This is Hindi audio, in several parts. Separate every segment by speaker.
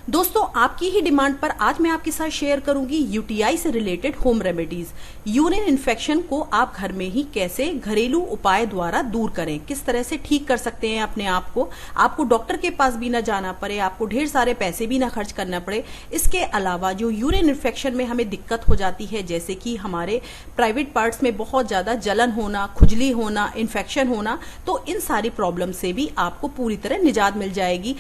Speaker 1: दोस्तों, आपकी ही डिमांड पर आज मैं आपके साथ शेयर करूंगी यूटीआई से related home remedies. Urine infection को आप घर में ही कैसे घरेलू उपाय द्वारा दूर करें, किस तरह से ठीक कर सकते हैं अपने आप को। आपको डॉक्टर के पास भी ना जाना पड़े, आपको ढेर सारे पैसे भी ना खर्च करना पड़े। इसके अलावा जो यूरिन इन्फेक्शन में हमें दिक्कत हो जाती है, जैसे कि हमारे प्राइवेट पार्ट्स में बहुत ज्यादा जलन होना, खुजली होना, इन्फेक्शन होना, तो इन सारी प्रॉब्लम से भी आपको पूरी तरह निजात मिल जाएगी।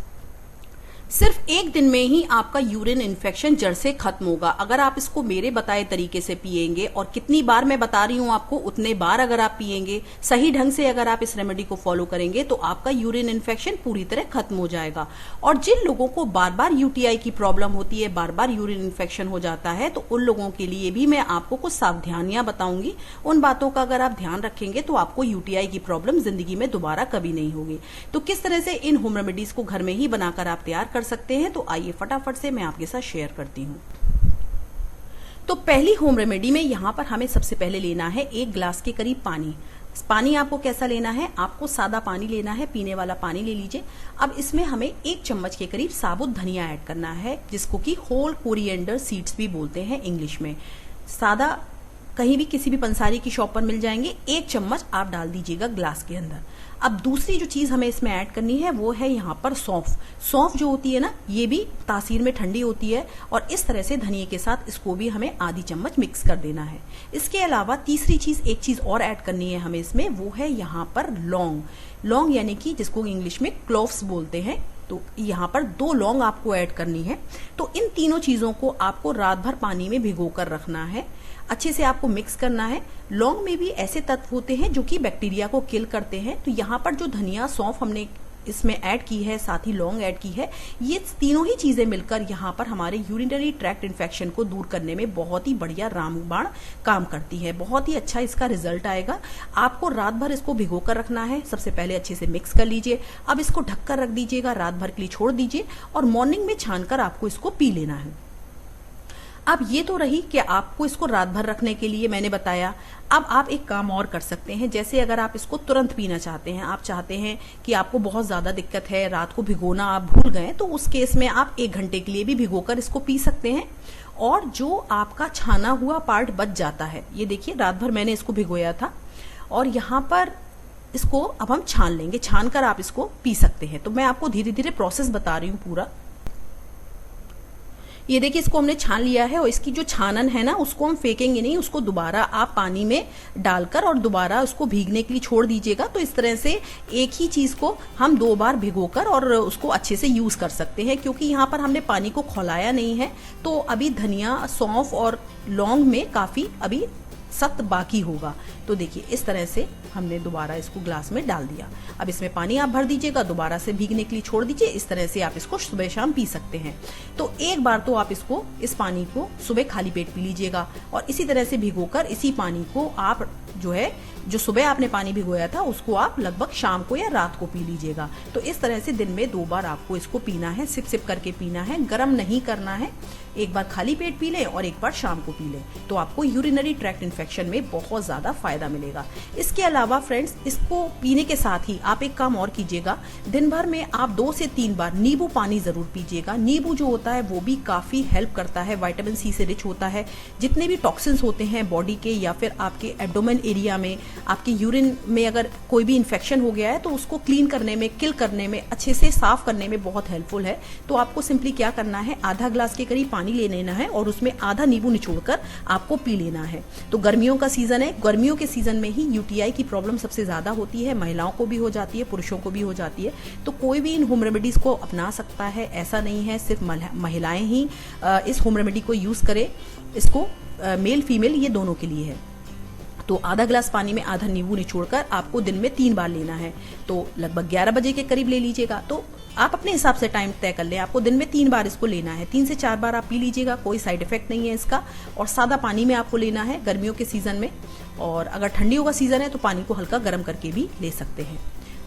Speaker 1: सिर्फ एक दिन में ही आपका यूरिन इन्फेक्शन जड़ से खत्म होगा अगर आप इसको मेरे बताए तरीके से पिएंगे। और कितनी बार मैं बता रही हूं आपको, उतने बार अगर आप पिएंगे, सही ढंग से अगर आप इस रेमेडी को फॉलो करेंगे, तो आपका यूरिन इन्फेक्शन पूरी तरह खत्म हो जाएगा। और जिन लोगों को बार बार यूटीआई की प्रॉब्लम होती है, बार बार यूरिन इन्फेक्शन हो जाता है, तो उन लोगों के लिए भी मैं आपको कुछ सावधानियां बताऊंगी। उन बातों का अगर आप ध्यान रखेंगे तो आपको यूटीआई की प्रॉब्लम जिंदगी में दोबारा कभी नहीं होगी। तो किस तरह से इन होम रेमेडीज को घर में ही बनाकर आप तैयार कर सकते हैं, तो आइए फटाफट से मैं आपके साथ शेयर करती हूं। तो पहली होम रेमेडी में यहां पर हमें सबसे पहले लेना है 1 गिलास के करीब पानी। पानी आपको कैसा लेना है, आपको सादा पानी लेना है, पीने वाला पानी ले लीजिए। अब इसमें हमें 1 चम्मच के करीब साबुत धनिया ऐड करना है, जिसको कि होल कोरिएंडर सीड्स भी बोलते हैं इंग्लिश में। सादा कहीं भी किसी भी पंसारी की शॉप पर मिल जाएंगे। 1 चम्मच आप डाल दीजिएगा ग्लास के अंदर। अब दूसरी जो चीज हमें इसमें ऐड करनी है वो है यहाँ पर सौंफ। सौंफ जो होती है ना, ये भी तासीर में ठंडी होती है, और इस तरह से धनिये के साथ इसको भी हमें आधी चम्मच मिक्स कर देना है। इसके अलावा तीसरी चीज, एक चीज और ऐड करनी है हमें इसमें, वो है यहाँ पर लौंग। लौंग यानी कि जिसको इंग्लिश में क्लोव्स बोलते हैं, तो यहाँ पर 2 लौंग आपको ऐड करनी है। तो इन तीनों चीजों को आपको रात भर पानी में भिगोकर रखना है, अच्छे से आपको मिक्स करना है। लौंग में भी ऐसे तत्व होते हैं जो कि बैक्टीरिया को किल करते हैं, तो यहाँ पर जो धनिया सौंफ हमने इसमें ऐड की है, साथ ही लौंग ऐड की है, ये तीनों ही चीजें मिलकर यहाँ पर हमारे यूरिनरी ट्रैक्ट इन्फेक्शन को दूर करने में बहुत ही बढ़िया रामबाण काम करती है। बहुत ही अच्छा इसका रिजल्ट आएगा। आपको रात भर इसको भिगो कर रखना है। सबसे पहले अच्छे से मिक्स कर लीजिए। अब इसको ढककर रख दीजिएगा, रात भर के लिए छोड़ दीजिए, और मॉर्निंग में छानकर आपको इसको पी लेना है। अब ये तो रही कि आपको इसको रात भर रखने के लिए मैंने बताया। अब आप एक काम और कर सकते हैं, जैसे अगर आप इसको तुरंत पीना चाहते हैं, आप चाहते हैं कि आपको बहुत ज्यादा दिक्कत है, रात को भिगोना आप भूल गए, तो उस केस में आप 1 घंटे के लिए भी भिगोकर इसको पी सकते हैं। और जो आपका छाना हुआ पार्ट बच जाता है, ये देखिए रात भर मैंने इसको भिगोया था, और यहाँ पर इसको अब हम छान लेंगे। छान कर आप इसको पी सकते हैं। तो मैं आपको धीरे धीरे प्रोसेस बता रही हूँ पूरा। ये देखिए, इसको हमने छान लिया है, और इसकी जो छानन है ना, उसको हम फेंकेंगे नहीं, उसको दोबारा आप पानी में डालकर और दोबारा उसको भीगने के लिए छोड़ दीजिएगा। तो इस तरह से एक ही चीज को हम 2 बार भिगोकर और उसको अच्छे से यूज कर सकते हैं, क्योंकि यहाँ पर हमने पानी को खौलाया नहीं है। तो अभी धनिया, सौंफ और लौंग में काफी अभी सख्त बाकी होगा। तो देखिए, इस तरह से हमने दोबारा इसको ग्लास में डाल दिया। अब इसमें पानी आप भर दीजिएगा, दोबारा से भीगने के लिए छोड़ दीजिए। इस तरह से आप इसको सुबह शाम पी सकते हैं। तो एक बार तो आप इसको, इस पानी को सुबह खाली पेट पी लीजिएगा, और इसी तरह से भिगोकर इसी पानी को आप जो सुबह आपने पानी भिगोया था, उसको आप लगभग शाम को या रात को पी लीजिएगा। तो इस तरह से दिन में 2 बार आपको इसको पीना है, सिप सिप करके पीना है, गर्म नहीं करना है। एक बार खाली पेट पी लें और एक बार शाम को पी लें, तो आपको यूरिनरी ट्रैक्ट इन्फेक्शन में बहुत ज्यादा फायदा मिलेगा। इसके अलावा फ्रेंड्स, इसको पीने के साथ ही आप एक काम और कीजिएगा। दिन भर में आप 2 से 3 बार नींबू पानी जरूर पीजिएगा। नींबू जो होता है वो भी काफी हेल्प करता है, विटामिन सी से रिच होता है। जितने भी टॉक्सिन्स होते हैं बॉडी के, या फिर आपके एब्डोमेन एरिया में, आपके यूरिन में अगर कोई भी इन्फेक्शन हो गया है, तो उसको क्लीन करने में, किल करने में, अच्छे से साफ करने में बहुत हेल्पफुल है। तो आपको सिंपली क्या करना है, आधा ग्लास के करीब पानी ले लेना है, और उसमें आधा नींबू निचोड़कर आपको पी लेना है। तो गर्मियों का सीजन है, गर्मियों के सीजन में ही यूटीआई की प्रॉब्लम सबसे ज्यादा होती है। महिलाओं को भी हो जाती है, पुरुषों को भी हो जाती है। तो कोई भी इन होम रेमेडीज को अपना सकता है, ऐसा नहीं है सिर्फ महिलाएं ही इस होम रेमेडी को यूज करें। इसको मेल फीमेल ये दोनों के लिए है। तो आधा ग्लास पानी में आधा नींबू निचोड़कर आपको दिन में 3 बार लेना है। तो लगभग 11 बजे के करीब ले लीजिएगा। तो आप अपने हिसाब से टाइम तय कर लें, आपको दिन में 3 बार इसको लेना है। 3 से 4 बार आप पी लीजिएगा, कोई साइड इफेक्ट नहीं है इसका। और सादा पानी में आपको लेना है गर्मियों के सीजन में, और अगर ठंडियों का सीजन है तो पानी को हल्का गर्म करके भी ले सकते हैं।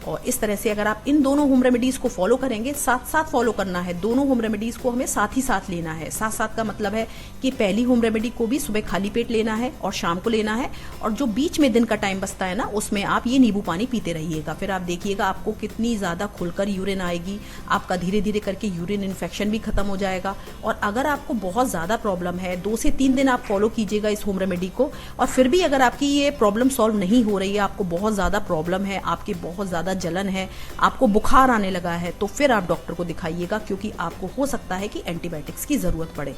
Speaker 1: और इस तरह से अगर आप इन दोनों होम रेमेडीज को फॉलो करेंगे, साथ साथ फॉलो करना है, दोनों होम रेमेडीज को हमें साथ ही साथ लेना है। साथ साथ का मतलब है कि पहली होम रेमेडी को भी सुबह खाली पेट लेना है और शाम को लेना है, और जो बीच में दिन का टाइम बचता है ना, उसमें आप ये नींबू पानी पीते रहिएगा। फिर आप देखिएगा आपको कितनी ज्यादा खुलकर यूरिन आएगी, आपका धीरे धीरे करके यूरिन इन्फेक्शन भी खत्म हो जाएगा। और अगर आपको बहुत ज्यादा प्रॉब्लम है, 2 से 3 दिन आप फॉलो कीजिएगा इस होम रेमेडी को, और फिर भी अगर आपकी ये प्रॉब्लम सॉल्व नहीं हो रही है, आपको बहुत ज्यादा प्रॉब्लम है, आपकी बहुत ज्यादा जलन है, आपको बुखार आने लगा है, तो फिर आप डॉक्टर को दिखाइएगा, क्योंकि आपको हो सकता है कि एंटीबायोटिक्स की जरूरत पड़े।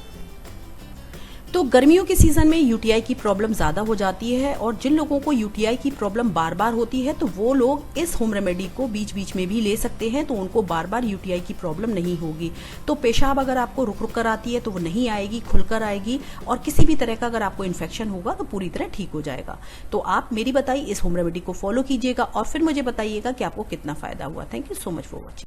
Speaker 1: तो गर्मियों के सीजन में यूटीआई की प्रॉब्लम ज्यादा हो जाती है, और जिन लोगों को यूटीआई की प्रॉब्लम बार बार होती है, तो वो लोग इस होम रेमेडी को बीच बीच में भी ले सकते हैं, तो उनको बार बार यूटीआई की प्रॉब्लम नहीं होगी। तो पेशाब अगर आपको रुक रुक कर आती है तो वो नहीं आएगी, खुलकर आएगी, और किसी भी तरह का अगर आपको इन्फेक्शन होगा तो पूरी तरह ठीक हो जाएगा। तो आप मेरी बताई इस होम रेमेडी को फॉलो कीजिएगा और फिर मुझे बताइएगा कि आपको कितना फायदा हुआ। Thank you so much for watching.